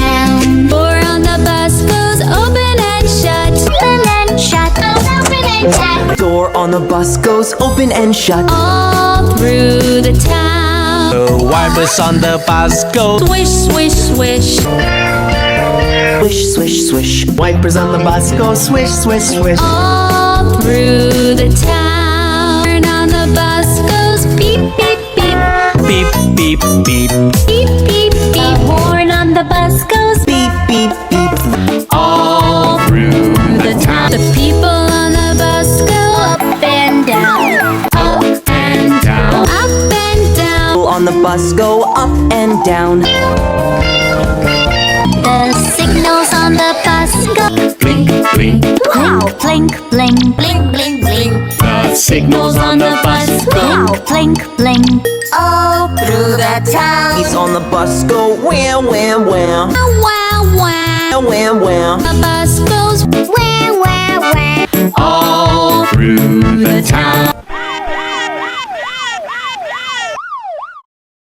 town. Door on the bus goes open and shut. Open and shut. Open and shut. Door on the bus goes open and shut. All through the town. The wipers on the bus go Swish, swish, swish. Swish, swish, swish. Wipers on the bus go swish, swish, swish. All through the town. Horn on the bus goes beep, beep, beep. beep, beep, beep. Beep, beep, beep. The horn on the bus goes Beep, beep, beep. all through the town. The people on the bus go up and down. Up and down. Up and down. People on the bus go up and down. The signals on the bus go Blink, blink. wow, blink, blink, blink, blink, blink. The signals on the bus go Wow, blink, blink. All through the town. Bees on the bus go wham, wham, wham. Wow, wow, wow. Wham, wham. The bus goes wah, wah, wah.